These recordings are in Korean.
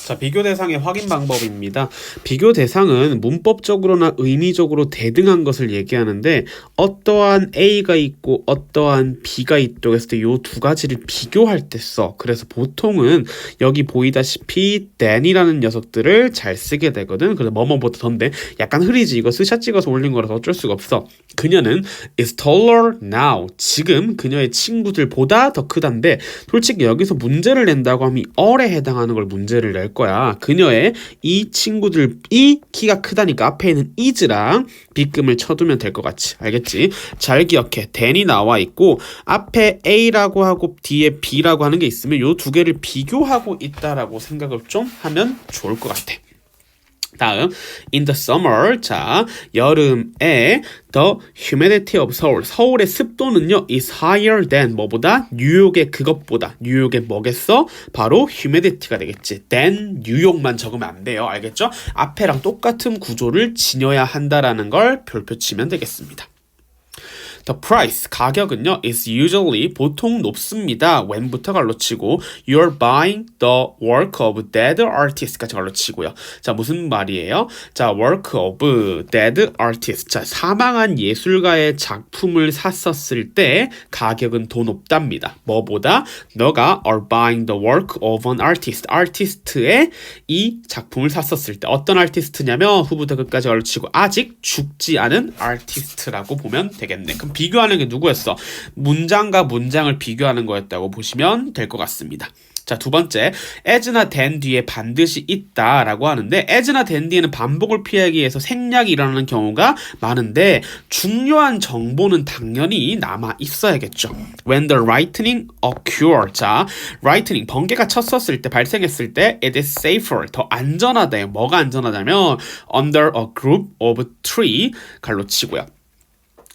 자, 비교 대상의 확인 방법입니다. 비교 대상은 문법적으로나 의미적으로 대등한 것을 얘기하는데 어떠한 A가 있고 어떠한 B가 있다고 했을 때 이 두 가지를 비교할 때 써. 그래서 보통은 여기 보이다시피 Dan이라는 녀석들을 잘 쓰게 되거든. 그래서 뭐뭐보다 던데 약간 흐리지. 이거 스샷 찍어서 올린 거라서 어쩔 수가 없어. 그녀는 is taller now. 지금 그녀의 친구들보다 더 크단데 솔직히 여기서 문제를 낸다고 하면 all에 해당하는 걸 문제를 낼 거야. 그녀의 이 친구들이 키가 크다니까 앞에 있는 is랑 빗금을 쳐두면 될 것 같지. 알겠지? 잘 기억해. than이 나와 있고 앞에 A라고 하고 뒤에 B라고 하는 게 있으면 요 두 개를 비교하고 있다라고 생각을 좀 하면 좋을 것 같아. 다음, in the summer, 자, 여름에 the humidity of Seoul, 서울의 습도는요 is higher than 뭐보다? 뉴욕의 그것보다, 뉴욕의 뭐겠어? 바로 humidity가 되겠지. than 뉴욕만 적으면 안 돼요. 알겠죠? 앞에랑 똑같은 구조를 지녀야 한다라는 걸 별표 치면 되겠습니다. The price, 가격은요, is usually, 보통 높습니다. when부터 갈로치고 you're buying the work of dead artist까지 갈로치고요. 자, 무슨 말이에요? 자, work of dead artist. 자, 사망한 예술가의 작품을 샀었을 때 가격은 더 높답니다. 뭐보다? 너가 are buying the work of an artist. 아티스트의 이 작품을 샀었을 때 어떤 아티스트냐면 후부터 끝까지 갈로치고 아직 죽지 않은 아티스트라고 보면 되겠네. 그럼 비교하는 게 누구였어? 문장과 문장을 비교하는 거였다고 보시면 될 것 같습니다. 자, 두 번째, as나 than 뒤에 반드시 있다라고 하는데 as나 than 뒤에는 반복을 피하기 위해서 생략이 일어나는 경우가 많은데 중요한 정보는 당연히 남아 있어야겠죠. When the lightning occur, 자, lightning, 번개가 쳤었을 때, 발생했을 때 it is safer, 더 안전하다. 뭐가 안전하다면 under a group of tree, 갈로치고요.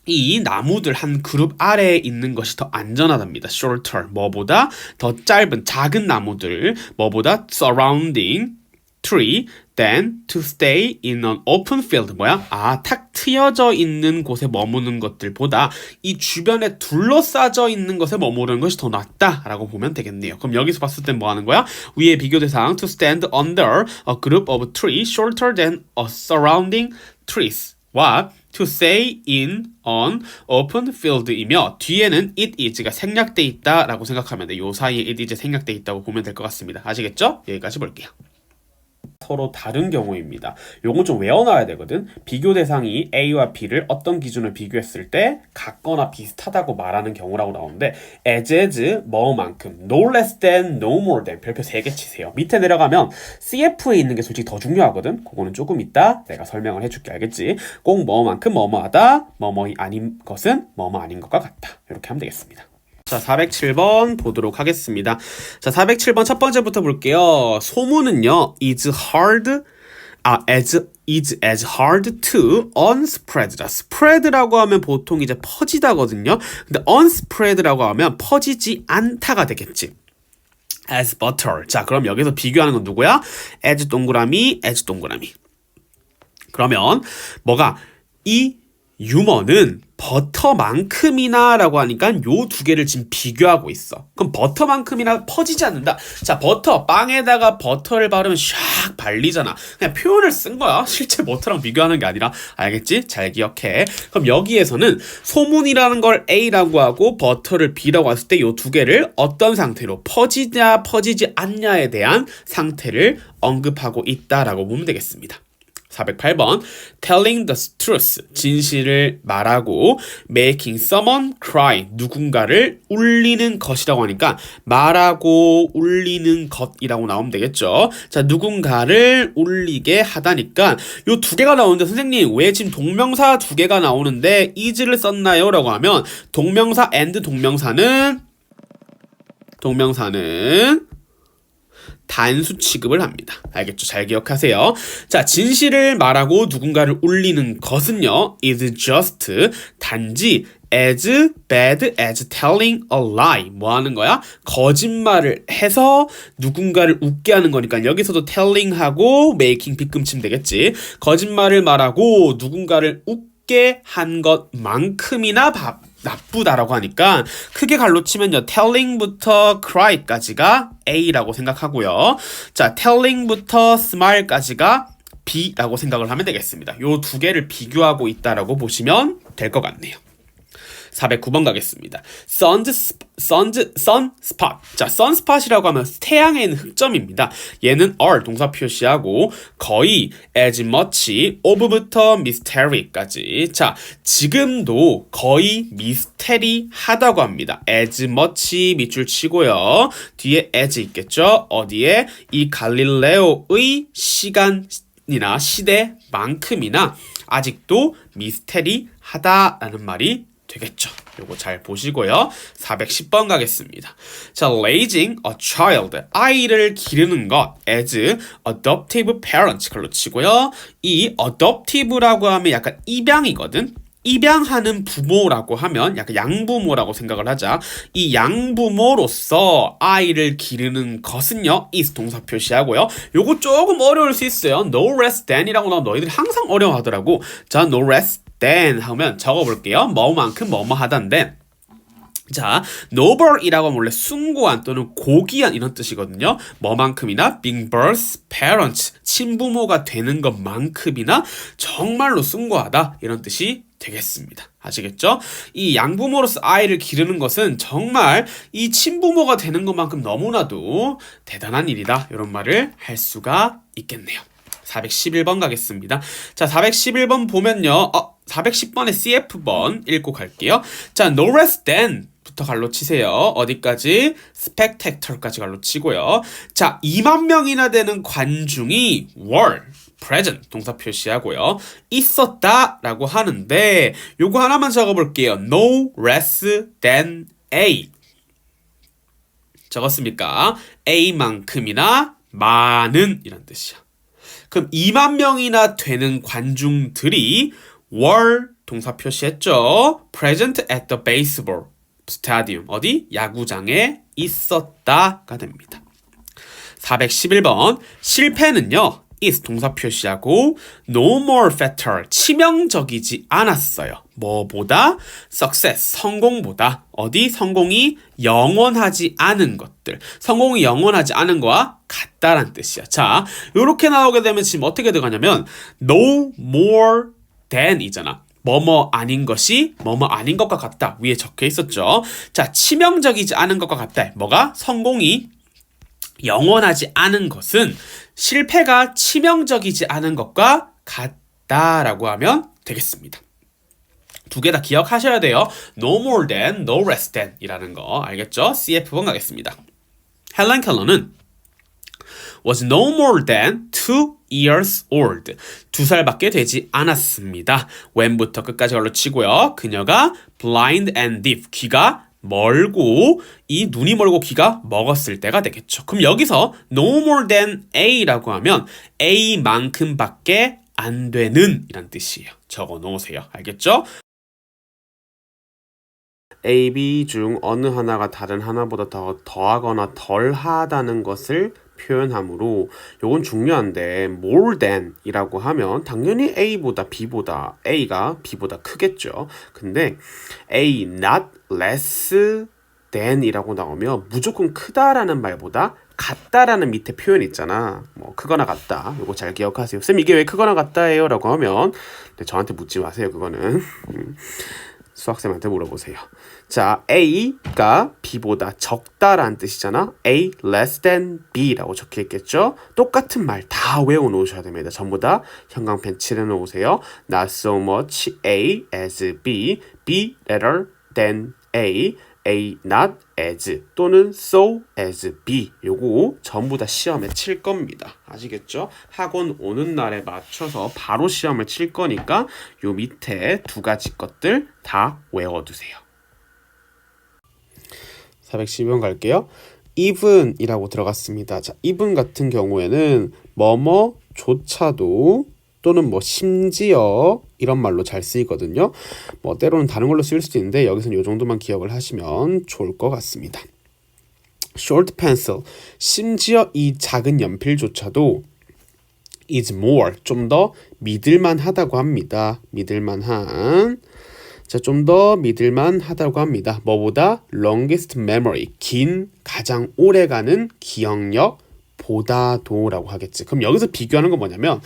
이 나무들 한 그룹 아래에 있는 것이 더 안전하답니다. shorter, 뭐보다 더 짧은 작은 나무들, 뭐보다 surrounding tree than to stay in an open field. 뭐야? 아, 탁 트여져 있는 곳에 머무는 것들보다 이 주변에 둘러싸져 있는 것에 머무르는 것이 더 낫다라고 보면 되겠네요. 그럼 여기서 봤을 땐 뭐 하는 거야? 위의 비교 대상 to stand under a group of trees shorter than a surrounding trees. 와 to stay in an open field이며 뒤에는 it is가 생략돼 있다라고 생각하면 돼. 요 사이에 it is 생략돼 있다고 보면 될 것 같습니다. 아시겠죠? 여기까지 볼게요. 서로 다른 경우입니다. 요건 좀 외워놔야 되거든. 비교 대상이 A와 B를 어떤 기준으로 비교했을 때 같거나 비슷하다고 말하는 경우라고 나오는데 as 뭐만큼, no less than, no more than 별표 3개 치세요. 밑에 내려가면 CF에 있는 게 솔직히 더 중요하거든. 그거는 조금 이따 내가 설명을 해줄게. 알겠지? 꼭 뭐만큼 뭐뭐하다, 뭐뭐이 아닌 것은 뭐뭐 아닌 것과 같다. 이렇게 하면 되겠습니다. 자, 407번 보도록 하겠습니다. 자, 407번 첫 번째부터 볼게요. 소문은요, is as hard to unspread다. spread라고 하면 보통 이제 퍼지다거든요. 근데 unspread라고 하면 퍼지지 않다가 되겠지. as butter. 자, 그럼 여기서 비교하는 건 누구야? as 동그라미, as 동그라미. 그러면 뭐가 이 유머는 버터만큼이나 라고 하니까 요 두 개를 지금 비교하고 있어. 그럼 버터만큼이나 퍼지지 않는다. 자, 버터, 빵에다가 버터를 바르면 샥 발리잖아. 그냥 표현을 쓴 거야. 실제 버터랑 비교하는 게 아니라. 알겠지? 잘 기억해. 그럼 여기에서는 소문이라는 걸 A라고 하고 버터를 B라고 했을 때 요 두 개를 어떤 상태로 퍼지냐 퍼지지 않냐에 대한 상태를 언급하고 있다라고 보면 되겠습니다. 408번 telling the truth, 진실을 말하고 making someone cry, 누군가를 울리는 것이라고 하니까 말하고 울리는 것이라고 나오면 되겠죠. 자, 누군가를 울리게 하다니까 요 두 개가 나오는데 선생님 왜 지금 동명사 두 개가 나오는데 is를 썼나요? 라고 하면 동명사 and 동명사는 단수 취급을 합니다. 알겠죠? 잘 기억하세요. 자, 진실을 말하고 누군가를 울리는 것은요, is just 단지 as bad as telling a lie. 뭐 하는 거야? 거짓말을 해서 누군가를 웃게 하는 거니까 여기서도 telling하고 making 빗금 치면 되겠지. 거짓말을 말하고 누군가를 웃게 쉽게 한 것만큼이나 나쁘다라고 하니까 크게 갈로치면요. telling부터 cry까지가 A라고 생각하고요. 자, telling부터 smile까지가 B라고 생각을 하면 되겠습니다. 요 두 개를 비교하고 있다라고 보시면 될 것 같네요. 409번 가겠습니다. sunspot. 자, sunspot이라고 하면 태양에 있는 흑점입니다. 얘는 are 동사 표시하고 거의 as much of부터 mystery까지. 자, 지금도 거의 미스테리하다고 합니다. as much 밑줄 치고요. 뒤에 as 있겠죠? 어디에? 이 갈릴레오의 시간이나 시대만큼이나 아직도 미스테리하다라는 말이 되겠죠. 요거 잘 보시고요. 410번 가겠습니다. 자, raising a child. 아이를 기르는 것 as adoptive parent 걸로 치고요. 이 adoptive라고 하면 약간 입양이거든. 입양하는 부모라고 하면 약간 양부모라고 생각을 하자. 이 양부모로서 아이를 기르는 것은요. is 동사 표시하고요. 요거 조금 어려울 수 있어요. no less than이라고 나오면 너희들이 항상 어려워하더라고. 자, no less than 하면 적어볼게요. 뭐만큼 뭐뭐 하단데. 자, noble이라고 하면 원래 숭고한 또는 고귀한 이런 뜻이거든요. 뭐만큼이나 being birth parents, 친부모가 되는 것만큼이나 정말로 숭고하다 이런 뜻이 되겠습니다. 아시겠죠? 이 양부모로서 아이를 기르는 것은 정말 이 친부모가 되는 것만큼 너무나도 대단한 일이다 이런 말을 할 수가 있겠네요. 411번 가겠습니다. 자, 411번 보면요. 410번에 CF번 읽고 갈게요. 자, no less than 부터 갈로 치세요. 어디까지? spectator까지 갈로 치고요. 자, 2만 명이나 되는 관중이 were present 동사 표시하고요. 있었다라고 하는데 요거 하나만 적어볼게요. no less than A. 적었습니까? A만큼이나 많은 이란 뜻이야. 그럼 2만 명이나 되는 관중들이 were 동사 표시했죠. present at the baseball stadium. 어디? 야구장에 있었다가 됩니다. 411번 실패는요. is 동사 표시하고 no more fatal 치명적이지 않았어요. 뭐보다? success 성공보다. 어디? 성공이 영원하지 않은 것들. 성공이 영원하지 않은 거와 같다란 뜻이야. 자, 요렇게 나오게 되면 지금 어떻게 들어가냐면 no more than 이잖아. 뭐뭐 아닌 것이 뭐뭐 아닌 것과 같다. 위에 적혀 있었죠. 자, 치명적이지 않은 것과 같다. 뭐가? 성공이 영원하지 않은 것은 실패가 치명적이지 않은 것과 같다라고 하면 되겠습니다. 두 개 다 기억하셔야 돼요. No more than, no less than 이라는 거 알겠죠? CF번 가겠습니다. 헬렌 켈러는 was no more than 2 years old. 2살밖에 되지 않았습니다. when부터 끝까지 걸로 치고요. 그녀가 blind and deaf. 귀가 멀고 이 눈이 멀고 귀가 먹었을 때가 되겠죠. 그럼 여기서 no more than A라고 하면 A만큼밖에 안 되는 이란 뜻이에요. 적어 놓으세요. 알겠죠? A, B 중 어느 하나가 다른 하나보다 더 더하거나 덜하다는 것을 표현하므로 요건 중요한데 more than 이라고 하면 당연히 A보다 B보다 A가 B보다 크겠죠. 근데 A not less than 이라고 나오면 무조건 크다라는 말보다 같다라는 밑에 표현 있잖아. 뭐 크거나 같다. 요거 잘 기억하세요. 쌤 이게 왜 크거나 같다예요? 라고 하면 저한테 묻지 마세요. 그거는 수학쌤한테 물어보세요. 자, A가 B보다 적다라는 뜻이잖아. A less than B라고 적혀있겠죠. 똑같은 말 다 외워놓으셔야 됩니다. 전부 다 형광펜 칠해놓으세요. Not so much A as B, B better than A, A not as 또는 so as B. 요거 전부 다 시험에 칠 겁니다. 아시겠죠? 학원 오는 날에 맞춰서 바로 시험을 칠 거니까 요 밑에 두 가지 것들 다 외워두세요. 412번 갈게요. even이라고 들어갔습니다. 자, even 같은 경우에는 뭐뭐조차도 또는 뭐 심지어 이런 말로 잘 쓰이거든요. 뭐 때로는 다른 걸로 쓰일 수도 있는데 여기서는 이 정도만 기억을 하시면 좋을 것 같습니다. short pencil, 심지어 이 작은 연필조차도 is more 좀 더 믿을만하다고 합니다. 믿을만한 자, 좀 더 믿을만하다고 합니다. 뭐보다 longest memory 긴 가장 오래가는 기억력 보다도라고 하겠지. 그럼 여기서 비교하는 건 뭐냐면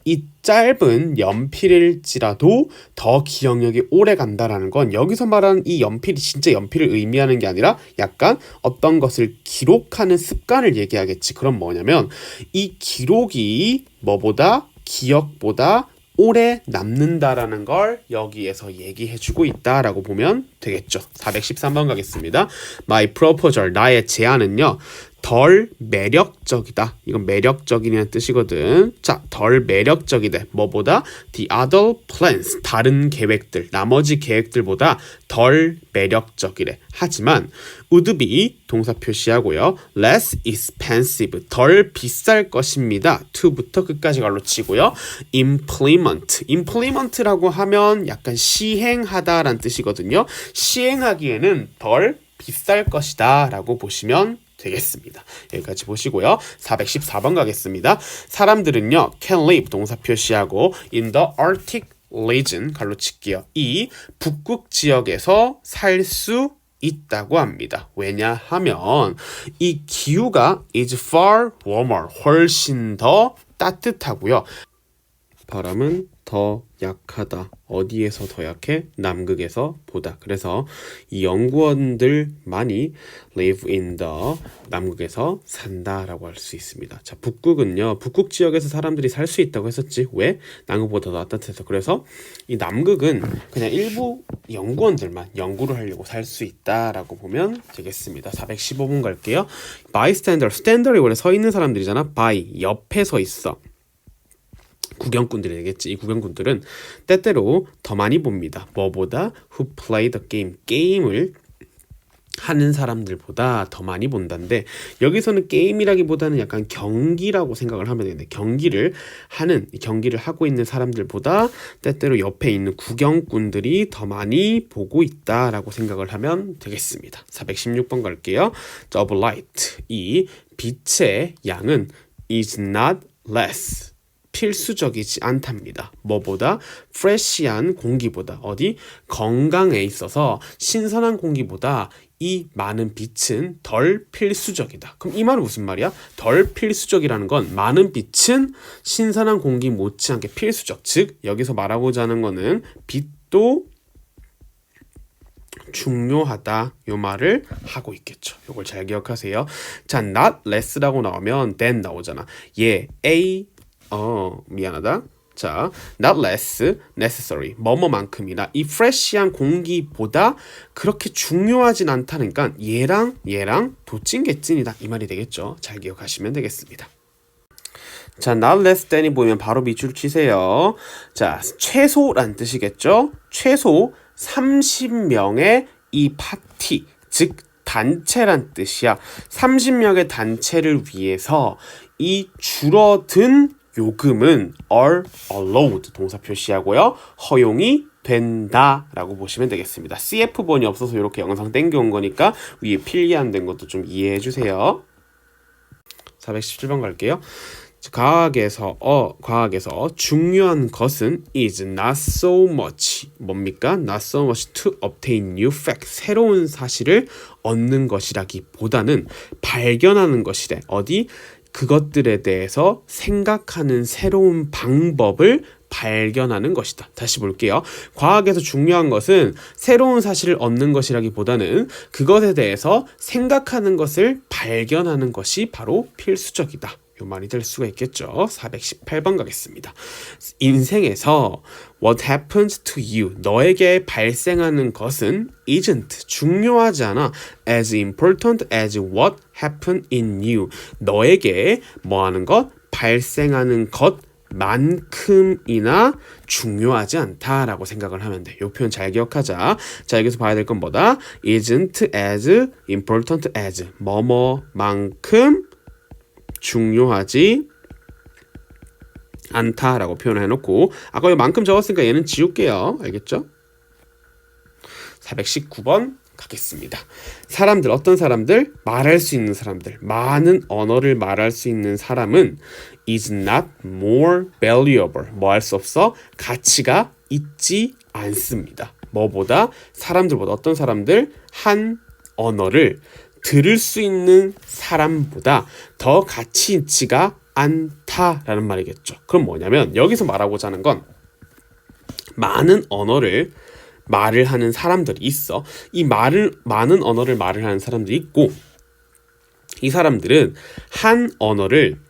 이 짧은 연필일지라도 더 기억력이 오래 간다라는 건 여기서 말하는 이 연필이 진짜 연필을 의미하는 게 아니라 약간 어떤 것을 기록하는 습관을 얘기하겠지. 그럼 뭐냐면 이 기록이 뭐보다 기억보다 오래 남는다라는 걸 여기에서 얘기해주고 있다라고 보면 되겠죠. 413번 가겠습니다. My proposal, 나의 제안은요. 덜 매력적이다. 이건 매력적이라는 뜻이거든. 자, 덜 매력적이다. 뭐보다? The other plans, 다른 계획들, 나머지 계획들보다 덜 매력적이래. 하지만 would be 동사 표시하고요. less expensive, 덜 비쌀 것입니다. to부터 끝까지 갈로 치고요. implement라고 하면 약간 시행하다라는 뜻이거든요. 시행하기에는 덜 비쌀 것이다 라고 보시면 되겠습니다. 여기까지 보시고요. 414번 가겠습니다. 사람들은요, can live 동사 표시하고 in the Arctic region 갈로 칠게요. 이 북극 지역에서 살 수 있다고 합니다. 왜냐하면 이 기후가 is far warmer 훨씬 더 따뜻하고요. 바람은 더 약하다. 어디에서 더 약해? 남극에서 보다. 그래서 이 연구원들만이 live in the 남극에서 산다라고 할 수 있습니다. 자, 북극은요. 북극 지역에서 사람들이 살 수 있다고 했었지. 왜? 남극보다 더 따뜻해서. 그래서 이 남극은 그냥 일부 연구원들만 연구를 하려고 살 수 있다라고 보면 되겠습니다. 415번 갈게요. bystander, stander이 원래 서 있는 사람들이잖아. by, 옆에 서 있어. 구경꾼들이 되겠지. 이 구경꾼들은 때때로 더 많이 봅니다. 뭐보다? Who play the game. 게임을 하는 사람들보다 더 많이 본다는데 여기서는 게임이라기보다는 약간 경기라고 생각을 하면 되는데 경기를 하고 있는 사람들보다 때때로 옆에 있는 구경꾼들이 더 많이 보고 있다라고 생각을 하면 되겠습니다. 416번 갈게요. Of light. 이 빛의 양은 is not less. 필수적이지 않답니다. 뭐보다? fresh한 공기보다. 어디? 건강에 있어서 신선한 공기보다 이 많은 빛은 덜 필수적이다. 그럼 이 말은 무슨 말이야? 덜 필수적이라는 건 많은 빛은 신선한 공기 못지않게 필수적. 즉 여기서 말하고자 하는 거는 빛도 중요하다 요 말을 하고 있겠죠. 요걸 잘 기억하세요. 자, not less라고 나오면 then 나오잖아. 미안하다. 자, not less necessary. 뭐뭐만큼이나 이 fresh한 공기보다 그렇게 중요하진 않다니까 얘랑 도찐개찐이다 이 말이 되겠죠. 잘 기억하시면 되겠습니다. 자, not less than이 보이면 바로 밑줄 치세요. 자, 최소란 뜻이겠죠. 최소 30명의 이 파티, 즉 단체란 뜻이야. 30명의 단체를 위해서 이 줄어든 요금은 are allowed 동사 표시하고요. 허용이 된다라고 보시면 되겠습니다. CF번이 없어서 이렇게 영상 땡겨온 거니까 위에 필기안 된 것도 좀 이해해 주세요. 417번 갈게요. 과학에서 중요한 것은 is not so much 뭡니까? not so much to obtain new fact 새로운 사실을 얻는 것이라기보다는 발견하는 것이래. 어디? 그것들에 대해서 생각하는 새로운 방법을 발견하는 것이다. 다시 볼게요. 과학에서 중요한 것은 새로운 사실을 얻는 것이라기보다는 그것에 대해서 생각하는 것을 발견하는 것이 바로 필수적이다. 요 말이 될 수가 있겠죠. 418번 가겠습니다. 인생에서 what happens to you 너에게 발생하는 것은 isn't 중요하지 않아 as important as what happened in you 너에게 뭐하는 것 발생하는 것만큼이나 중요하지 않다라고 생각을 하면 돼. 이 표현 잘 기억하자. 자, 여기서 봐야 될 건 뭐다? isn't as important as 뭐뭐만큼 중요하지 않다라고 표현을 해놓고 아까 만큼 적었으니까 얘는 지울게요. 알겠죠? 419번 가겠습니다. 사람들, 어떤 사람들? 말할 수 있는 사람들, 많은 언어를 말할 수 있는 사람은 is not more valuable. 뭐 할 수 없어? 가치가 있지 않습니다. 뭐보다? 사람들보다. 어떤 사람들? 한 언어를 들을 수 있는 사람보다 더 가치 있지가 않다라는 말이겠죠. 그럼 뭐냐면 여기서 말하고자 하는 건 많은 언어를 말을 하는 사람들이 있어. 이 많은 언어를 말을 하는 사람들이 있고, 이 사람들은 한 언어를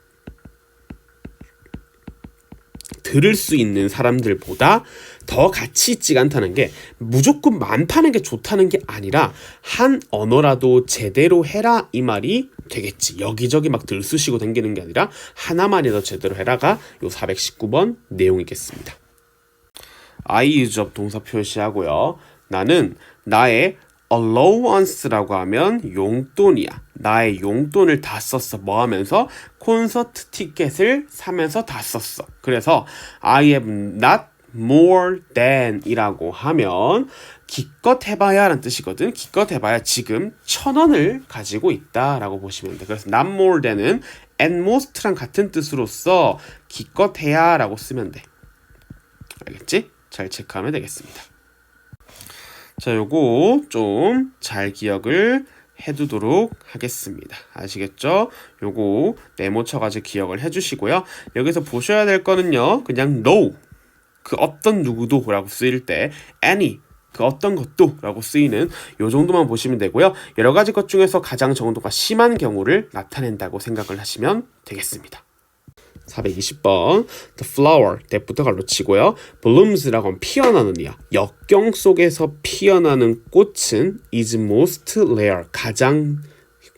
들을 수 있는 사람들보다 더 가치 있지가 않다는 게, 무조건 많다는 게 좋다는 게 아니라 한 언어라도 제대로 해라 이 말이 되겠지. 여기저기 막 들쑤시고 댕기는 게 아니라 하나만이라도 제대로 해라가 요 419번 내용이겠습니다. I use up 동사 표시하고요. 나는 나의 allowance라고 하면 용돈이야. 나의 용돈을 다 썼어. 뭐 하면서? 콘서트 티켓을 사면서 다 썼어. 그래서 I have not more than 이라고 하면 기껏 해봐야 라는 뜻이거든. 기껏 해봐야 지금 1,000원을 가지고 있다 라고 보시면 돼. 그래서 not more than은 at most랑 같은 뜻으로서 기껏 해야 라고 쓰면 돼. 알겠지? 잘 체크하면 되겠습니다. 자, 요거 좀 잘 기억을 해두도록 하겠습니다. 아시겠죠? 요거 네모 쳐가지고 기억을 해주시고요. 여기서 보셔야 될 거는요, 그냥 no, 그 어떤 누구도 라고 쓰일 때 any, 그 어떤 것도 라고 쓰이는 요 정도만 보시면 되고요. 여러 가지 것 중에서 가장 정도가 심한 경우를 나타낸다고 생각을 하시면 되겠습니다. 420번 The flower, that부터 갈로 치고요. blooms라고 하면 피어나는 이야. 역경 속에서 피어나는 꽃은 is most rare, 가장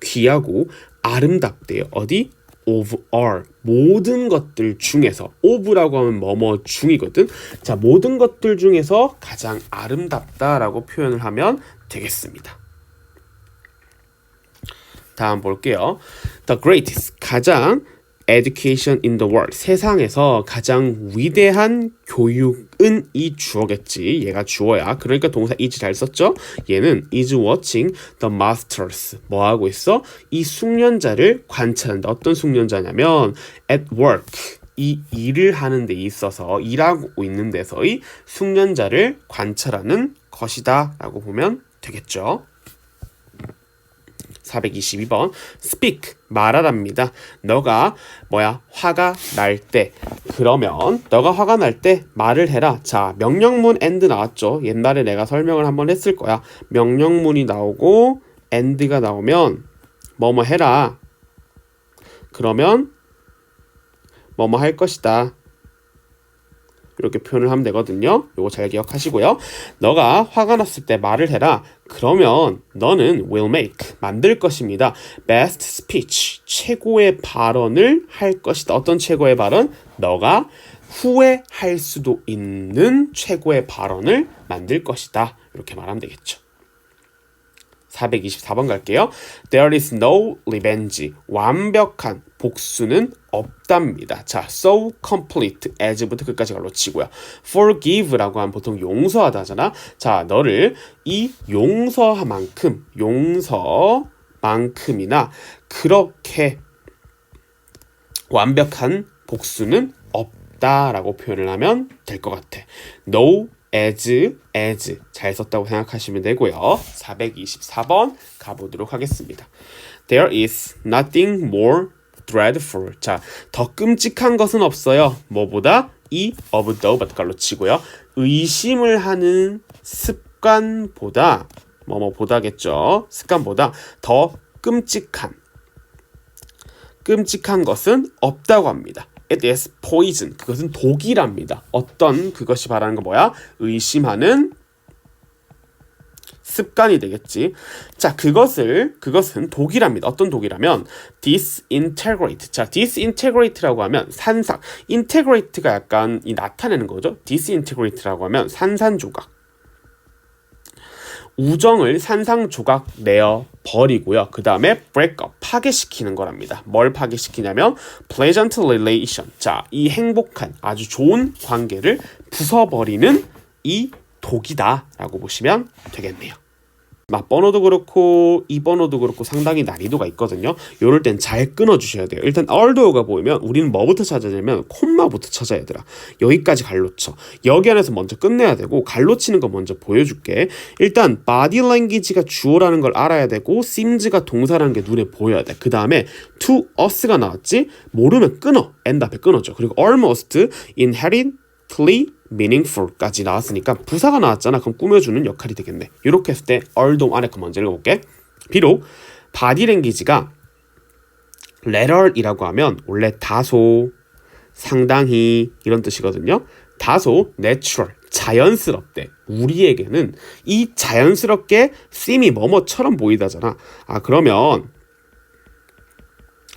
귀하고 아름답대요. 어디? of all, 모든 것들 중에서. of라고 하면 뭐뭐 중이거든. 자, 모든 것들 중에서 가장 아름답다라고 표현을 하면 되겠습니다. 다음 볼게요. The greatest, 가장 education in the world, 세상에서 가장 위대한 교육은 이 주어겠지. 얘가 주어야. 그러니까 동사 is 잘 썼죠? 얘는 is watching the masters, 뭐 하고 있어? 이 숙련자를 관찰한다. 어떤 숙련자냐면 at work, 이 일을 하는 데 있어서, 일하고 있는 데서의 숙련자를 관찰하는 것이다 라고 보면 되겠죠. 422번 speak, 말하랍니다. 너가 화가 날 때, 그러면 너가 화가 날 때 말을 해라. 자, 명령문 and 나왔죠. 옛날에 내가 설명을 한번 했을 거야. 명령문이 나오고 and가 나오면 뭐뭐 해라. 그러면 뭐뭐 할 것이다. 이렇게 표현을 하면 되거든요. 요거 잘 기억하시고요. 너가 화가 났을 때 말을 해라. 그러면 너는 will make, 만들 것입니다. best speech, 최고의 발언을 할 것이다. 어떤 최고의 발언? 너가 후회할 수도 있는 최고의 발언을 만들 것이다. 이렇게 말하면 되겠죠. 424번 갈게요. There is no revenge, 완벽한 복수는 없답니다. 자, so complete, as부터 끝까지 갈로 치고요. forgive라고 하면 보통 용서하다 하잖아. 자, 너를 이 용서만큼이나 그렇게 완벽한 복수는 없다라고 표현을 하면 될 것 같아. No as 잘 썼다고 생각하시면 되고요. 424번 가보도록 하겠습니다. There is nothing more dreadful. 자, 더 끔찍한 것은 없어요. 뭐보다? 이 of the 바깥로 치고요. 의심을 하는 습관보다 보다겠죠. 습관보다 더 끔찍한 것은 없다고 합니다. It is poison. 그것은 독이랍니다. 어떤 그것이 말하는 거 뭐야? 의심하는 습관이 되겠지. 자, 그것은 독이랍니다. 어떤 독이라면 disintegrate. 자, disintegrate라고 하면 산삭. integrate가 약간 이 나타내는 거죠. disintegrate라고 하면 산산조각. 우정을 산산조각 내어 버리고요. 그 다음에 break up, 파괴시키는 거랍니다. 뭘 파괴시키냐면 pleasant relation. 자, 이 행복한 아주 좋은 관계를 부숴버리는 이 독이다 라고 보시면 되겠네요. 맞번호도 그렇고 이번호도 그렇고 상당히 난이도가 있거든요. 요럴 땐 잘 끊어주셔야 돼요. 일단 얼도어가 보이면 우리는 뭐부터 찾아야 되냐면 콤마부터 찾아야 되라. 여기까지 갈로쳐. 여기 안에서 먼저 끝내야 되고 갈로치는 거 먼저 보여줄게. 일단 body language가 주어라는 걸 알아야 되고 seems가 동사라는 게 눈에 보여야 돼. 그 다음에 to us가 나왔지? 모르면 끊어. end 앞에 끊어줘. 그리고 almost, inherently meaningful까지 나왔으니까 부사가 나왔잖아. 그럼 꾸며주는 역할이 되겠네. 이렇게 했을 때 얼동 안에 거 먼저 읽어볼게. 비록 body language가 little 하면 원래 다소, 상당히 이런 뜻이거든요. 다소 natural, 자연스럽대. 우리에게는 이 자연스럽게 seem이 뭐뭐처럼 보이다잖아. 그러면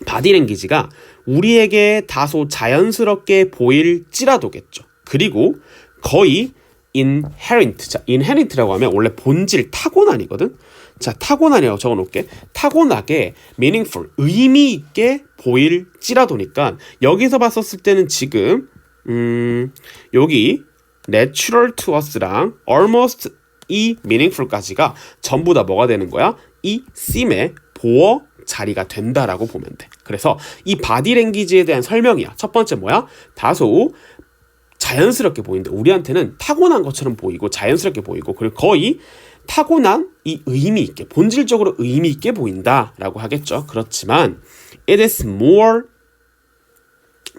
body language가 우리에게 다소 자연스럽게 보일지라도겠죠. 그리고 거의 inherent. 자, inherent라고 하면 원래 본질, 타고난이거든. 자, 타고난이라고 적어놓을게. 타고나게 meaningful, 의미 있게 보일지라도니까 여기서 봤었을 때는 지금 여기 natural to us랑 almost 이 meaningful까지가 전부 다 뭐가 되는 거야? 이 seem의 보어 자리가 된다라고 보면 돼. 그래서 이 body language에 대한 설명이야. 첫 번째 뭐야? 다소 자연스럽게 보이는데 우리한테는 타고난 것처럼 보이고 자연스럽게 보이고 그리고 거의 타고난 이 의미 있게 본질적으로 의미 있게 보인다라고 하겠죠. 그렇지만 it is more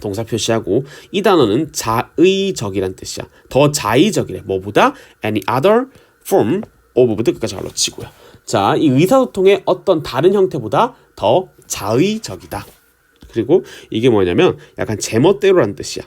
동사 표시하고 이 단어는 자의적이란 뜻이야. 더 자의적이래. 뭐보다 any other form of부터 끝까지 갈라치고요. 자, 이 의사소통의 어떤 다른 형태보다 더 자의적이다. 그리고 이게 뭐냐면 약간 제멋대로란 뜻이야.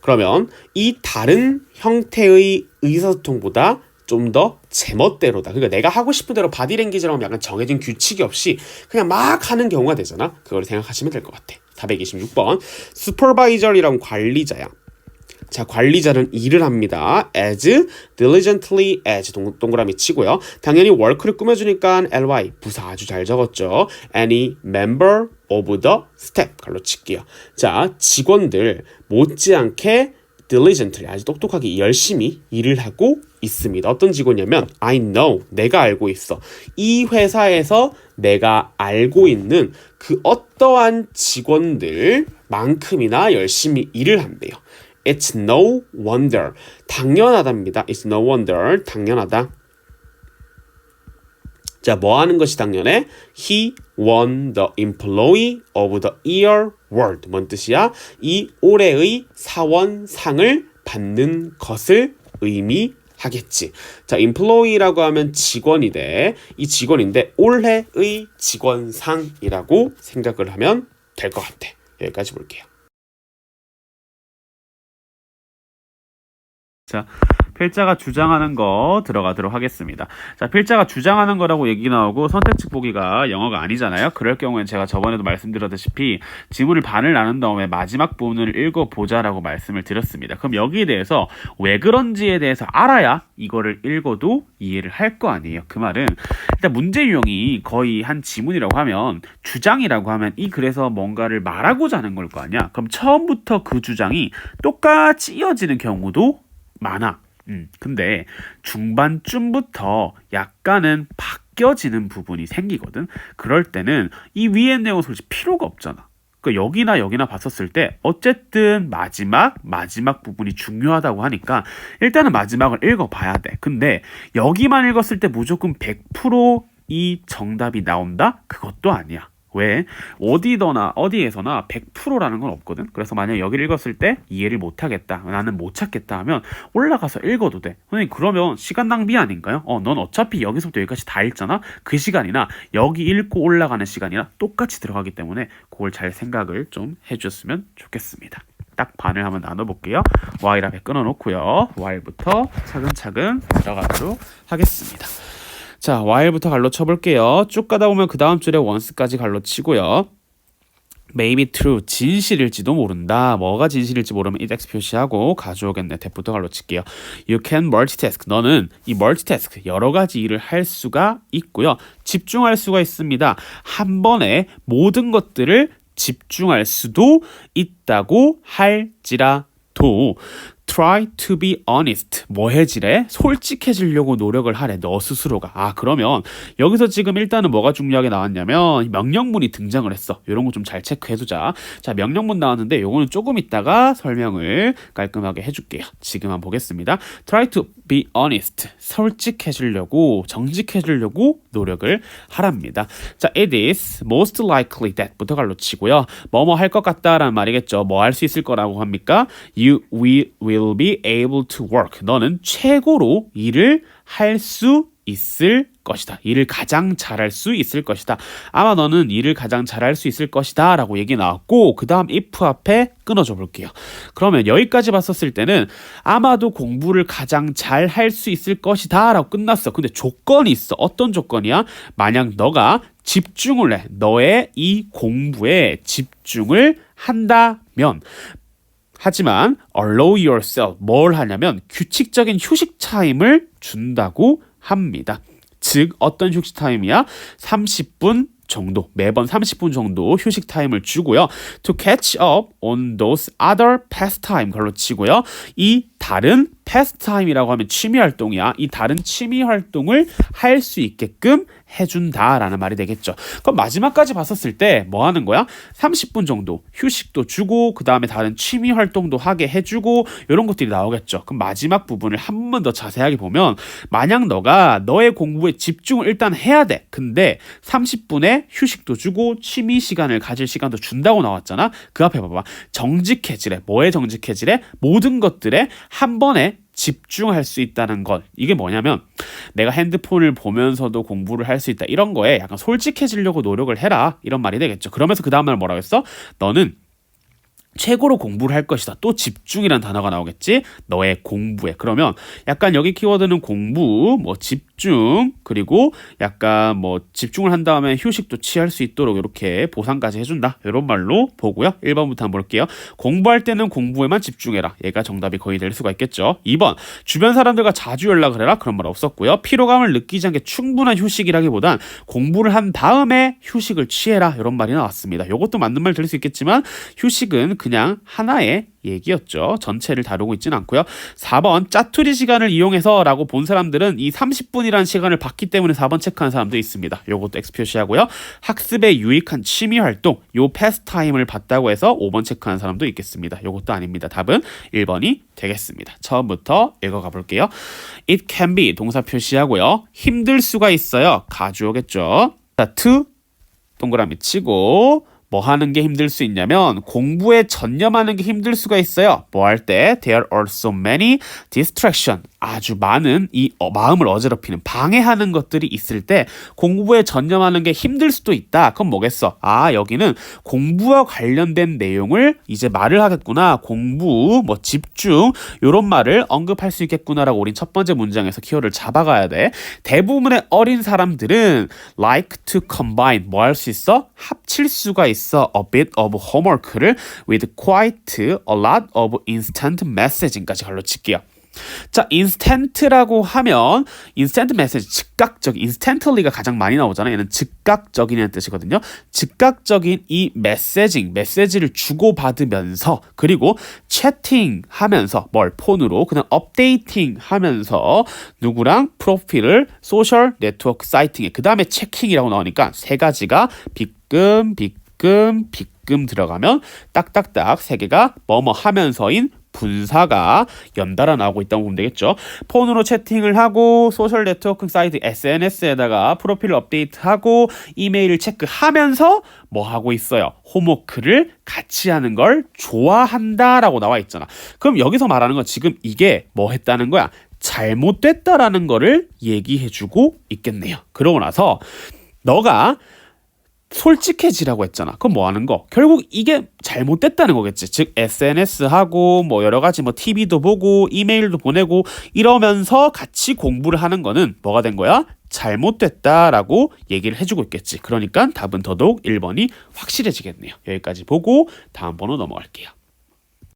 그러면 이 다른 형태의 의사소통보다 좀 더 제멋대로다. 그러니까 내가 하고 싶은 대로 바디랭귀지라고 하면 약간 정해진 규칙이 없이 그냥 막 하는 경우가 되잖아. 그걸 생각하시면 될 것 같아. 426번. 슈퍼바이저이란 관리자야. 자, 관리자는 일을 합니다. as diligently as 동그라미 치고요. 당연히 work를 꾸며주니까 ly 부사 아주 잘 적었죠. any member of the staff 갈로 칠게요. 자, 직원들 못지않게 diligently 아주 똑똑하게 열심히 일을 하고 있습니다. 어떤 직원이냐면 I know 내가 알고 있어. 이 회사에서 내가 알고 있는 그 어떠한 직원들만큼이나 열심히 일을 한대요. It's no wonder. 당연하답니다. It's no wonder. 당연하다. 자, 뭐 하는 것이 당연해? He won the Employee of the Year Award. 뭔 뜻이야? 이 올해의 사원상을 받는 것을 의미하겠지. 자, employee라고 하면 직원이 돼. 이 직원인데 올해의 직원상이라고 생각을 하면 될 것 같아. 여기까지 볼게요. 자, 필자가 주장하는 거 들어가도록 하겠습니다. 자, 필자가 주장하는 거라고 얘기 나오고 선택측 보기가 영어가 아니잖아요. 그럴 경우엔 제가 저번에도 말씀드렸다시피 지문을 반을 나눈 다음에 마지막 부분을 읽어보자라고 말씀을 드렸습니다. 그럼 여기에 대해서 왜 그런지에 대해서 알아야 이거를 읽어도 이해를 할 거 아니에요. 그 말은 일단 문제 유형이 거의 한 지문이라고 하면 주장이라고 하면 이 글에서 뭔가를 말하고자 하는 걸 거 아니야. 그럼 처음부터 그 주장이 똑같이 이어지는 경우도 많아. 근데 중반쯤부터 약간은 바뀌어지는 부분이 생기거든. 그럴 때는 이 위의 내용은 솔직히 필요가 없잖아. 그러니까 여기나 봤었을 때 어쨌든 마지막 부분이 중요하다고 하니까 일단은 마지막을 읽어봐야 돼. 근데 여기만 읽었을 때 무조건 100% 정답이 나온다? 그것도 아니야. 왜? 어디에서나 100%라는 건 없거든. 그래서 만약 여기를 읽었을 때 이해를 못하겠다, 나는 못 찾겠다 하면 올라가서 읽어도 돼. 선생님, 그러면 시간 낭비 아닌가요? 넌 어차피 여기서부터 여기까지 다 읽잖아. 그 시간이나 여기 읽고 올라가는 시간이나 똑같이 들어가기 때문에 그걸 잘 생각을 좀 해주셨으면 좋겠습니다. 딱 반을 한번 나눠볼게요. while 앞에 끊어놓고요. while부터 차근차근 들어가도록 하겠습니다. 자, while부터 갈로 쳐볼게요. 쭉 가다 보면 그 다음 줄에 once까지 갈로 치고요. maybe true, 진실일지도 모른다. 뭐가 진실일지 모르면 it 표시하고 가져오겠네. that부터 갈로 칠게요. You can multitask. 너는 이 multitask, 여러 가지 일을 할 수가 있고요. 집중할 수가 있습니다. 한 번에 모든 것들을 집중할 수도 있다고 할지라도 try to be honest. 뭐 해지래? 솔직해지려고 노력을 하래. 너 스스로가. 아, 그러면 여기서 지금 일단은 뭐가 중요하게 나왔냐면 명령문이 등장을 했어. 이런 거 좀 잘 체크해두자. 자, 명령문 나왔는데 요거는 조금 있다가 설명을 깔끔하게 해줄게요. 지금 한번 보겠습니다. try to be honest. 솔직해지려고, 정직해지려고 노력을 하랍니다. 자, it is most likely that 부터 갈로 치고요. 뭐뭐 할 것 같다라는 말이겠죠. 뭐 할 수 있을 거라고 합니까? You will be able to work. 너는 최고로 일을 할 수 있을 것이다. 일을 가장 잘할 수 있을 것이다. 아마 너는 일을 가장 잘할 수 있을 것이다 라고 얘기 나왔고 그 다음 if 앞에 끊어줘 볼게요. 그러면 여기까지 봤었을 때는 아마도 공부를 가장 잘 할 수 있을 것이다 라고 끝났어. 근데 조건이 있어. 어떤 조건이야? 만약 너가 집중을 해. 너의 이 공부에 집중을 한다면 하지만 allow yourself 뭘 하냐면 규칙적인 휴식 타임을 준다고 합니다. 즉 어떤 휴식 타임이야? 30분 정도, 매번 30분 정도 휴식 타임을 주고요. To catch up on those other pastime 걸로 치고요. 이 다른 pastime이라고 하면 취미 활동이야. 이 다른 취미 활동을 할 수 있게끔 해준다라는 말이 되겠죠. 그럼 마지막까지 봤었을 때 뭐 하는 거야? 30분 정도 휴식도 주고 그 다음에 다른 취미 활동도 하게 해주고 이런 것들이 나오겠죠. 그럼 마지막 부분을 한 번 더 자세하게 보면 만약 너가 너의 공부에 집중을 일단 해야 돼. 근데 30분의 휴식도 주고 취미 시간을 가질 시간도 준다고 나왔잖아. 그 앞에 봐봐. 정직해지래. 뭐에 정직해지래? 모든 것들에 한 번에 집중할 수 있다는 것. 이게 뭐냐면 내가 핸드폰을 보면서도 공부를 할 수 있다. 이런 거에 약간 솔직해지려고 노력을 해라. 이런 말이 되겠죠. 그러면서 그 다음날 뭐라고 했어? 너는 최고로 공부를 할 것이다. 또 집중이란 단어가 나오겠지? 너의 공부에. 그러면 약간 여기 키워드는 공부, 뭐 집중, 그리고 약간 뭐 집중을 한 다음에 휴식도 취할 수 있도록 이렇게 보상까지 해준다. 이런 말로 보고요. 1번부터 한번 볼게요. 공부할 때는 공부에만 집중해라. 얘가 정답이 거의 될 수가 있겠죠. 2번, 주변 사람들과 자주 연락을 해라. 그런 말 없었고요. 피로감을 느끼지 않게 충분한 휴식이라기보단 공부를 한 다음에 휴식을 취해라. 이런 말이 나왔습니다. 이것도 맞는 말 될 수 있겠지만 휴식은 그냥 하나의 얘기였죠. 전체를 다루고 있지는 않고요. 4번 짜투리 시간을 이용해서 라고 본 사람들은 이 30분이라는 시간을 봤기 때문에 4번 체크한 사람도 있습니다. 요것도 X 표시하고요. 학습에 유익한 취미 활동, 요 패스타임을 봤다고 해서 5번 체크한 사람도 있겠습니다. 요것도 아닙니다. 답은 1번이 되겠습니다. 처음부터 읽어가 볼게요. It can be 동사 표시하고요. 힘들 수가 있어요. 가주어겠죠. 자, to 동그라미 치고 뭐 하는 게 힘들 수 있냐면 공부에 전념하는 게 힘들 수가 있어요. 뭐 할 때 there are so many distraction 아주 많은 이 마음을 어지럽히는 방해하는 것들이 있을 때 공부에 전념하는 게 힘들 수도 있다. 그럼 뭐겠어? 아, 여기는 공부와 관련된 내용을 이제 말을 하겠구나. 공부, 뭐 집중 이런 말을 언급할 수 있겠구나라고 우린 첫 번째 문장에서 키워드를 잡아가야 돼. 대부분의 어린 사람들은 like to combine 뭐 할 수 있어? 합칠 수가 있어. a bit of homework를 with quite a lot of instant messaging까지 갈로 칠게요. 자, 인스턴트라고 하면 인스턴트 메시지, 즉각적인, 인스턴틀리가 가장 많이 나오잖아요. 얘는 즉각적인이라는 뜻이거든요. 즉각적인 이 메시지를 주고받으면서 그리고 채팅하면서 뭘 폰으로 그냥 업데이팅하면서 누구랑 프로필을 소셜 네트워크 사이팅에 그 다음에 체킹이라고 나오니까 세 가지가 비끔 들어가면 딱딱딱 세 개가 뭐뭐 하면서인 분사가 연달아 나오고 있다고 보면 되겠죠. 폰으로 채팅을 하고 소셜 네트워크 사이트 SNS에다가 프로필을 업데이트하고 이메일을 체크하면서 뭐 하고 있어요? 홈워크를 같이 하는 걸 좋아한다라고 나와 있잖아. 그럼 여기서 말하는 건 지금 이게 뭐 했다는 거야? 잘못됐다라는 거를 얘기해주고 있겠네요. 그러고 나서 너가 솔직해지라고 했잖아. 그럼 뭐 하는 거? 결국 이게 잘못됐다는 거겠지. 즉 SNS하고 뭐 여러 가지 뭐 TV도 보고 이메일도 보내고 이러면서 같이 공부를 하는 거는 뭐가 된 거야? 잘못됐다라고 얘기를 해주고 있겠지. 그러니까 답은 더더욱 1번이 확실해지겠네요. 여기까지 보고 다음 번호 넘어갈게요.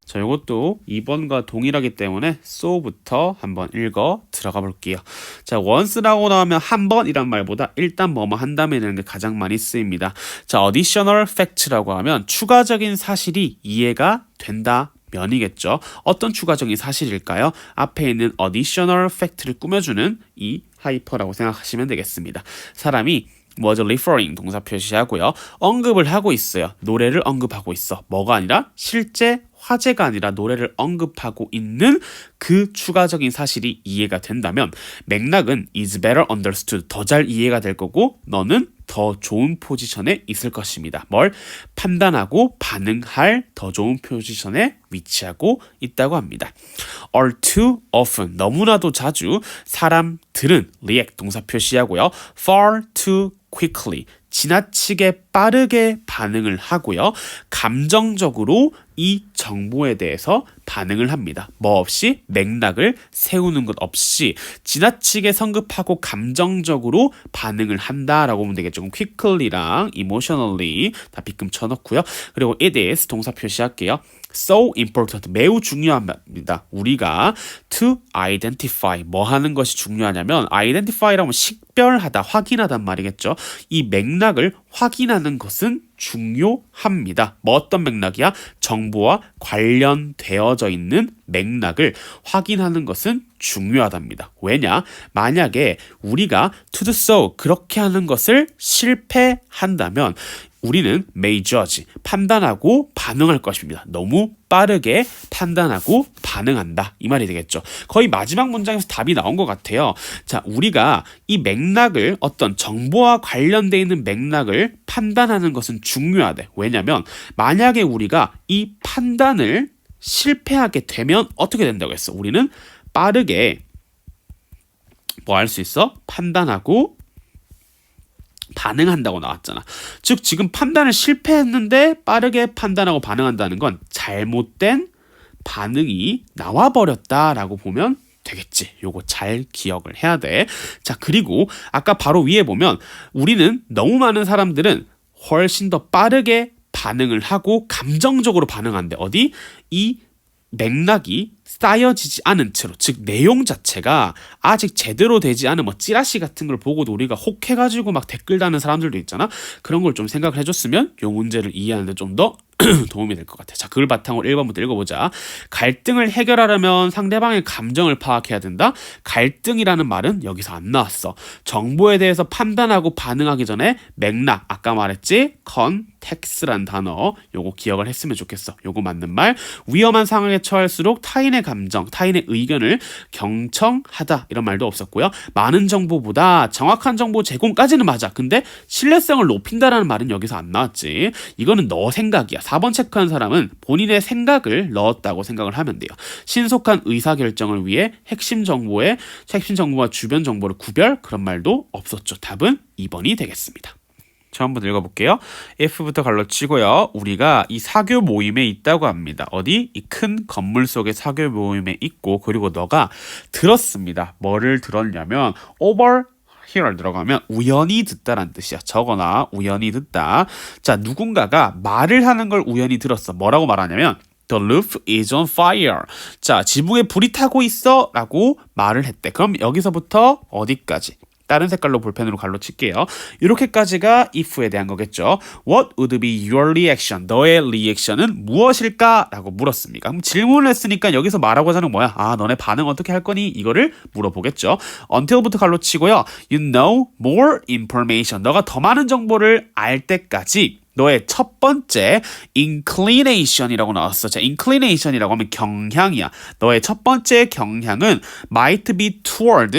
자, 이것도 2번과 동일하기 때문에 so부터 한번 읽어 들어가 볼게요. 자, once라고 나오면 한 번이란 말보다 일단 뭐뭐 한다면이라는 게 가장 많이 쓰입니다. 자, additional fact라고 하면 추가적인 사실이 이해가 된다 면이겠죠. 어떤 추가적인 사실일까요? 앞에 있는 additional fact를 꾸며주는 이 하이퍼라고 생각하시면 되겠습니다. 사람이 was referring 동사 표시하고요. 언급을 하고 있어요. 노래를 언급하고 있어. 뭐가 아니라 실제 화제가 아니라 노래를 언급하고 있는 그 추가적인 사실이 이해가 된다면 맥락은 is better understood 더 잘 이해가 될 거고 너는 더 좋은 포지션에 있을 것입니다. 뭘 판단하고 반응할 더 좋은 포지션에 위치하고 있다고 합니다. All too often 너무나도 자주 사람들은 react 동사 표시하고요. far too quickly 지나치게 빠르게 반응을 하고요. 감정적으로 이 정보에 대해서 반응을 합니다. 뭐 없이 맥락을 세우는 것 없이 지나치게 성급하고 감정적으로 반응을 한다라고 보면 되겠죠. quickly랑 emotionally 다 빗금 쳐넣고요. 그리고 it is 동사 표시할게요. So important 매우 중요합니다. 우리가 to identify 뭐 하는 것이 중요하냐면 identify라면 식별하다, 확인하단 말이겠죠. 이 맥락을 확인하는 것은 중요합니다. 뭐 어떤 맥락이야? 정보와 관련되어져 있는 맥락을 확인하는 것은 중요하답니다. 왜냐? 만약에 우리가 to do so 그렇게 하는 것을 실패한다면 우리는 may judge 판단하고 반응할 것입니다. 너무 빠르게 판단하고 반응한다 이 말이 되겠죠. 거의 마지막 문장에서 답이 나온 것 같아요. 자, 우리가 이 맥락을 어떤 정보와 관련되어 있는 맥락을 판단하는 것은 중요하대. 왜냐하면 만약에 우리가 이 판단을 실패하게 되면 어떻게 된다고 했어? 우리는 빠르게 뭐 할 수 있어? 판단하고 반응한다고 나왔잖아. 즉 지금 판단을 실패했는데 빠르게 판단하고 반응한다는 건 잘못된 반응이 나와버렸다라고 보면 되겠지. 요거 잘 기억을 해야 돼. 자, 그리고 아까 바로 위에 보면 우리는 너무 많은 사람들은 훨씬 더 빠르게 반응을 하고 감정적으로 반응한대. 어디? 이 맥락이 쌓여지지 않은 채로, 즉 내용 자체가 아직 제대로 되지 않은 뭐 찌라시 같은 걸 보고도 우리가 혹해가지고 막 댓글 다는 사람들도 있잖아. 그런 걸 좀 생각을 해줬으면 이 문제를 이해하는 데 좀 더 도움이 될 것 같아. 자, 그걸 바탕으로 1번부터 읽어보자. 갈등을 해결하려면 상대방의 감정을 파악해야 된다. 갈등이라는 말은 여기서 안 나왔어. 정보에 대해서 판단하고 반응하기 전에 맥락, 아까 말했지? 컨텍스트란 단어 요거 기억을 했으면 좋겠어. 요거 맞는 말. 위험한 상황에 처할수록 타인의 감정, 타인의 의견을 경청하다 이런 말도 없었고요. 많은 정보보다 정확한 정보 제공까지는 맞아. 근데 신뢰성을 높인다라는 말은 여기서 안 나왔지. 이거는 너 생각이야. 4번 체크한 사람은 본인의 생각을 넣었다고 생각을 하면 돼요. 신속한 의사결정을 위해 핵심 정보와 주변 정보를 구별 그런 말도 없었죠. 답은 2번이 되겠습니다. 자, 한번 읽어볼게요. F부터 갈라치고요. 우리가 이 사교 모임에 있다고 합니다. 어디? 이 큰 건물 속의 사교 모임에 있고 그리고 너가 들었습니다. 뭐를 들었냐면 over here를 들어가면 우연히 듣다라는 뜻이야. 적어놔. 우연히 듣다. 자, 누군가가 말을 하는 걸 우연히 들었어. 뭐라고 말하냐면 The roof is on fire. 자, 지붕에 불이 타고 있어 라고 말을 했대. 그럼 여기서부터 어디까지? 다른 색깔로 볼펜으로 갈로 칠게요. 이렇게까지가 if에 대한 거겠죠. What would be your reaction? 너의 리액션은 무엇일까? 라고 물었습니다. 그럼 질문을 했으니까 여기서 말하고자 하는 뭐야? 아, 너네 반응 어떻게 할 거니? 이거를 물어보겠죠. Until부터 갈로 치고요. You know more information. 너가 더 많은 정보를 알 때까지 너의 첫 번째 inclination이라고 나왔어. 자, inclination이라고 하면 경향이야. 너의 첫 번째 경향은 might be toward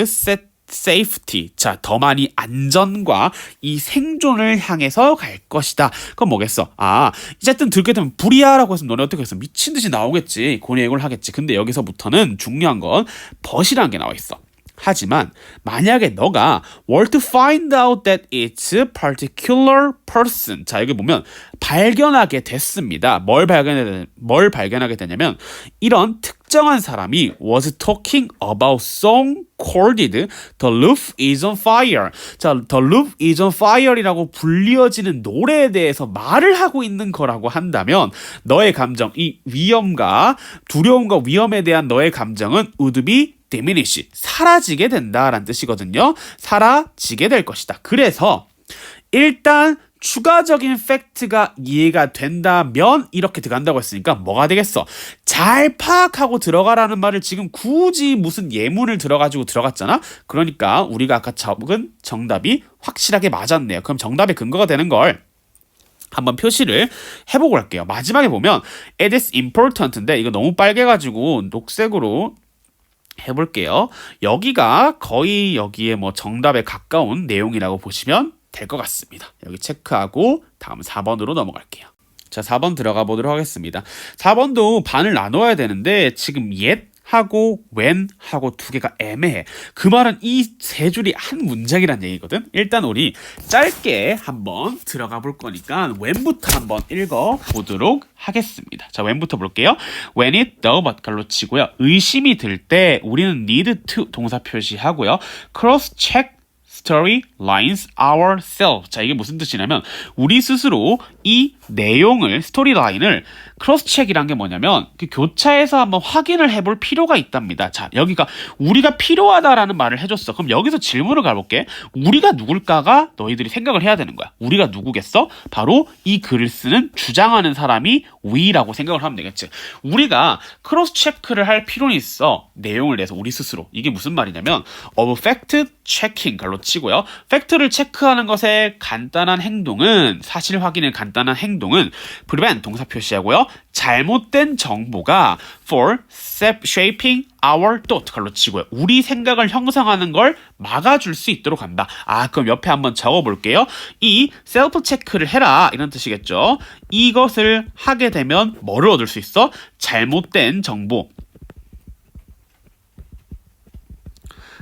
safety. 자, 더 많이 안전과 이 생존을 향해서 갈 것이다. 그건 뭐겠어? 아, 어쨌든 들게 되면 불이야 라고 해서 너네 어떻게 했어? 미친 듯이 나오겠지. 고뇌액을 하겠지. 근데 여기서부터는 중요한 건 but이라는 게 나와 있어. 하지만 만약에 너가 were to find out that it's a particular person. 자, 여기 보면 발견하게 됐습니다. 뭘 발견하게 되냐면 이런 특정한 사람이 was talking about song called The Roof is on Fire. 자, The Roof is on Fire이라고 불리어지는 노래에 대해서 말을 하고 있는 거라고 한다면 너의 감정, 이 위험과 두려움과 위험에 대한 너의 감정은 would be diminish, 사라지게 된다라는 뜻이거든요. 사라지게 될 것이다. 그래서 일단 추가적인 팩트가 이해가 된다면 이렇게 들어간다고 했으니까 뭐가 되겠어? 잘 파악하고 들어가라는 말을 지금 굳이 무슨 예문을 들어가지고 들어갔잖아? 그러니까 우리가 아까 적은 정답이 확실하게 맞았네요. 그럼 정답의 근거가 되는 걸 한번 표시를 해보고 할게요. 마지막에 보면 it is important인데 이거 너무 빨개가지고 녹색으로 해볼게요. 여기가 거의 여기에 뭐 정답에 가까운 내용이라고 보시면 될 것 같습니다. 여기 체크하고 다음 4번으로 넘어갈게요. 자, 4번 들어가 보도록 하겠습니다. 4번도 반을 나눠야 되는데 지금 yet 하고 when 하고 두 개가 애매해. 그 말은 이 세 줄이 한 문장이란 얘기거든. 일단 우리 짧게 한번 들어가 볼 거니까 when부터 한번 읽어 보도록 하겠습니다. 자, when부터 볼게요. when it the but 갈로 치고요. 의심이 들 때 우리는 need to 동사 표시하고요. cross check story lines ourselves. 자, 이게 무슨 뜻이냐면 우리 스스로 이 내용을 스토리 라인을 크로스 체크란 게 뭐냐면 그 교차해서 한번 확인을 해볼 필요가 있답니다. 자, 여기가 우리가 필요하다라는 말을 해줬어. 그럼 여기서 질문을 가볼게. 우리가 누굴까가 너희들이 생각을 해야 되는 거야. 우리가 누구겠어? 바로 이 글을 쓰는 주장하는 사람이 we라고 생각을 하면 되겠지. 우리가 크로스 체크를 할 필요는 있어. 내용을 내서 우리 스스로. 이게 무슨 말이냐면 of fact checking 갈로 치고요. 팩트를 체크하는 것의 간단한 행동은 사실 확인의 간단한 행동은 prevent 동사 표시하고요. 잘못된 정보가 for shaping our thought 갈로 치고요. 우리 생각을 형성하는 걸 막아줄 수 있도록 한다. 아, 그럼 옆에 한번 적어볼게요. 이 셀프 체크를 해라 이런 뜻이겠죠. 이것을 하게 되면 뭐를 얻을 수 있어? 잘못된 정보.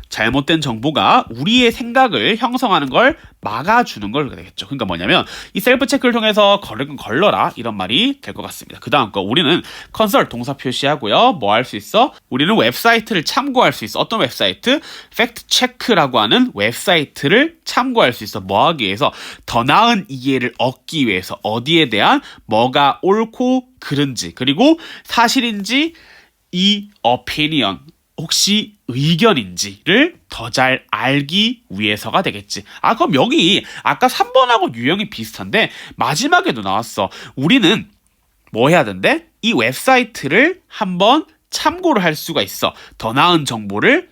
잘못된 정보가 우리의 생각을 형성하는 걸 막아주는 걸 되겠죠. 그러니까 뭐냐면 이 셀프 체크를 통해서 걸을 건 걸러라 이런 말이 될 것 같습니다. 그 다음 거 우리는 컨설 동사 표시하고요. 뭐 할 수 있어? 우리는 웹사이트를 참고할 수 있어. 어떤 웹사이트? 팩트 체크라고 하는 웹사이트를 참고할 수 있어. 뭐 하기 위해서? 더 나은 이해를 얻기 위해서 어디에 대한 뭐가 옳고 그른지 그리고 사실인지 이 opinion 혹시 의견인지를 더 잘 알기 위해서가 되겠지. 아, 그럼 여기 아까 3번하고 유형이 비슷한데 마지막에도 나왔어. 우리는 뭐 해야 된대? 이 웹사이트를 한번 참고를 할 수가 있어. 더 나은 정보를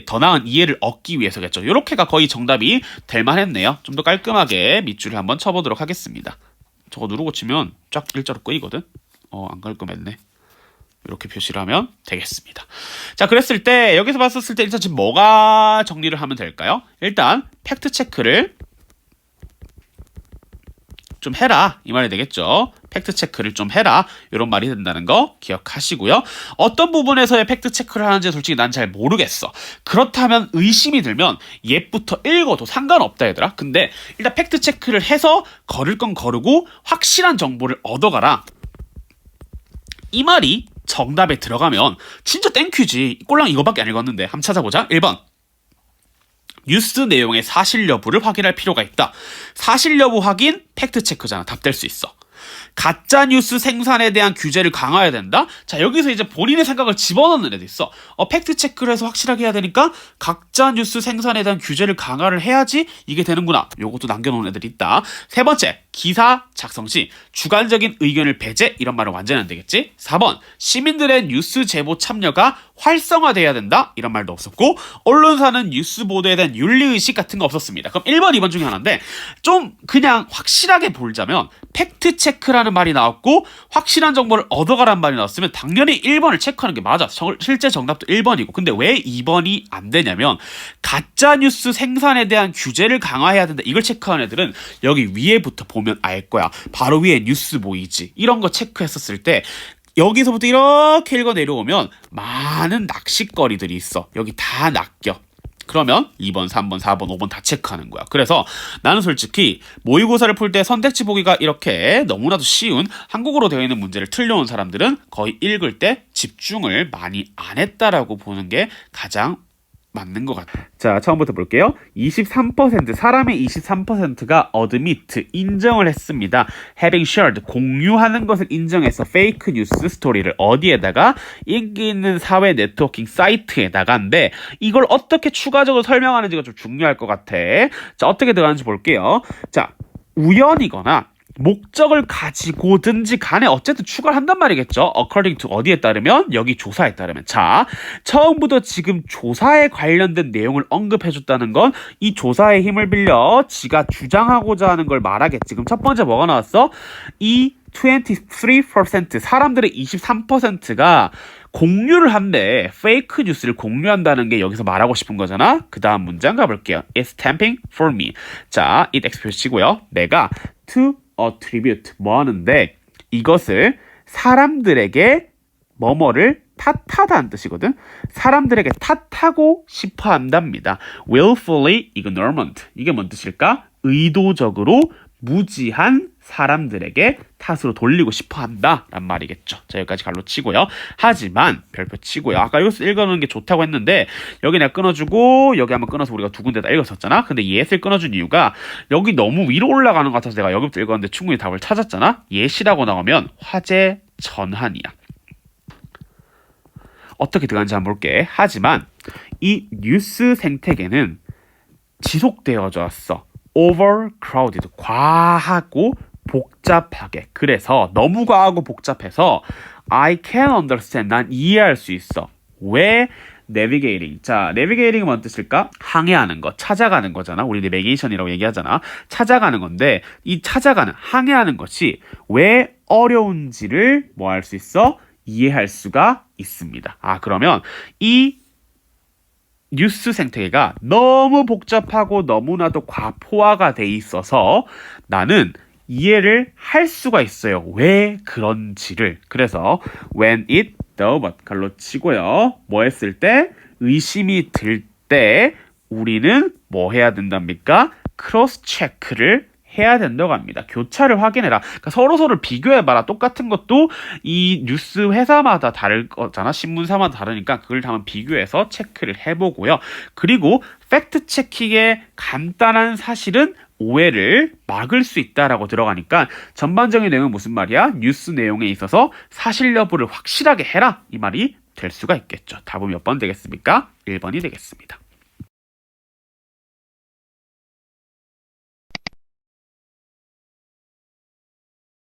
더 나은 이해를 얻기 위해서겠죠. 이렇게가 거의 정답이 될 만했네요. 좀 더 깔끔하게 밑줄을 한번 쳐보도록 하겠습니다. 저거 누르고 치면 쫙 일자로 끄이거든. 안 깔끔했네. 이렇게 표시를 하면 되겠습니다. 자, 그랬을 때 여기서 봤었을 때 일단 지금 뭐가 정리를 하면 될까요? 일단 팩트 체크를 좀 해라 이 말이 되겠죠. 팩트 체크를 좀 해라 이런 말이 된다는 거 기억하시고요. 어떤 부분에서의 팩트 체크를 하는지 솔직히 난 잘 모르겠어. 그렇다면 의심이 들면 옛부터 읽어도 상관없다 얘들아. 근데 일단 팩트 체크를 해서 걸을 건 거르고 확실한 정보를 얻어가라. 이 말이 정답에 들어가면 진짜 땡큐지. 꼴랑 이거밖에 안 읽었는데 한번 찾아보자. 1번 뉴스 내용의 사실 여부를 확인할 필요가 있다. 사실 여부 확인 팩트 체크잖아. 답 될 수 있어. 가짜 뉴스 생산에 대한 규제를 강화해야 된다. 자, 여기서 이제 본인의 생각을 집어넣는 애도 있어. 팩트 체크를 해서 확실하게 해야 되니까 가짜 뉴스 생산에 대한 규제를 강화를 해야지 이게 되는구나. 요것도 남겨놓은 애들이 있다. 세 번째, 기사 작성 시 주관적인 의견을 배제 이런 말은 완전히 안 되겠지. 4번, 시민들의 뉴스 제보 참여가 활성화돼야 된다. 이런 말도 없었고 언론사는 뉴스 보도에 대한 윤리의식 같은 거 없었습니다. 그럼 1번, 2번 중에 하나인데 좀 그냥 확실하게 보자면 팩트 체크라는 말이 나왔고 확실한 정보를 얻어가라는 말이 나왔으면 당연히 1번을 체크하는 게 맞아. 실제 정답도 1번이고. 근데 왜 2번이 안 되냐면 가짜 뉴스 생산에 대한 규제를 강화해야 된다. 이걸 체크한 애들은 여기 위에부터 보면 알 거야. 바로 위에 뉴스 보이지. 이런 거 체크했었을 때 여기서부터 이렇게 읽어 내려오면 많은 낚시거리들이 있어. 여기 다 낚여. 그러면 2번, 3번, 4번, 5번 다 체크하는 거야. 그래서 나는 솔직히 모의고사를 풀 때 선택지 보기가 이렇게 너무나도 쉬운 한국어로 되어 있는 문제를 틀려온 사람들은 거의 읽을 때 집중을 많이 안 했다라고 보는 게 가장 맞는 것 같아요. 자, 처음부터 볼게요. 23% 사람의 23%가 admit 인정을 했습니다. having shared 공유하는 것을 인정해서 페이크 뉴스 스토리를 어디에다가 인기 있는 사회 네트워킹 사이트에다가인데 이걸 어떻게 추가적으로 설명하는지가 좀 중요할 것 같아. 자, 어떻게 들어가는지 볼게요. 자, 우연이거나 목적을 가지고든지 간에 어쨌든 추가를 한단 말이겠죠. according to 어디에 따르면? 여기 조사에 따르면. 자, 처음부터 지금 조사에 관련된 내용을 언급해줬다는 건 이 조사의 힘을 빌려 지가 주장하고자 하는 걸 말하겠지. 지금 첫 번째 뭐가 나왔어? 이 23% 사람들의 23%가 공유를 한대. 페이크 뉴스를 공유한다는 게 여기서 말하고 싶은 거잖아. 그 다음 문장 가볼게요. It's tempting for me. 자, it X 표시고요. 내가 to attribute 뭐 하는데 이것을 사람들에게 뭐뭐를 탓하다는 뜻이거든. 사람들에게 탓하고 싶어 한답니다. willfully ignorant. 이게 뭔 뜻일까? 의도적으로 무지한 사람들에게 탓으로 돌리고 싶어 한다 란 말이겠죠. 자, 여기까지 갈로 치고요. 하지만 별표 치고요. 아까 이것을 읽어놓는 게 좋다고 했는데 여기 내가 끊어주고 여기 한번 끊어서 우리가 두 군데다 읽었었잖아. 근데 yes를 끊어준 이유가 여기 너무 위로 올라가는 것 같아서 내가 여기부터 읽었는데 충분히 답을 찾았잖아. yes이라고 나오면 화제 전환이야. 어떻게 들어가는지 한번 볼게. 하지만 이 뉴스 생태계는 지속되어져 왔어. overcrowded, 과하고 복잡하게. 그래서 너무 과하고 복잡해서 I can understand, 난 이해할 수 있어. 왜 navigating? 자, navigating은 뭔 뜻일까? 항해하는 거, 찾아가는 거잖아. 우리 navigation이라고 얘기하잖아. 찾아가는 건데 이 찾아가는, 항해하는 것이 왜 어려운지를 뭐 할 수 있어? 이해할 수가 있습니다. 아, 그러면 이 뉴스 생태계가 너무 복잡하고 너무나도 과포화가 돼 있어서 나는 이해를 할 수가 있어요. 왜 그런지를. 그래서 when it doubt 갈로 치고요. 뭐 했을 때? 의심이 들 때 우리는 뭐 해야 된답니까? 크로스 체크를 해야 된다고 합니다. 교차를 확인해라. 그러니까 서로서로 비교해봐라. 똑같은 것도 이 뉴스 회사마다 다를 거잖아. 신문사마다 다르니까 그걸 한번 비교해서 체크를 해보고요. 그리고 팩트 체킹의 간단한 사실은 오해를 막을 수 있다라고 들어가니까 전반적인 내용은 무슨 말이야? 뉴스 내용에 있어서 사실 여부를 확실하게 해라. 이 말이 될 수가 있겠죠. 답은 몇 번 되겠습니까? 1번이 되겠습니다.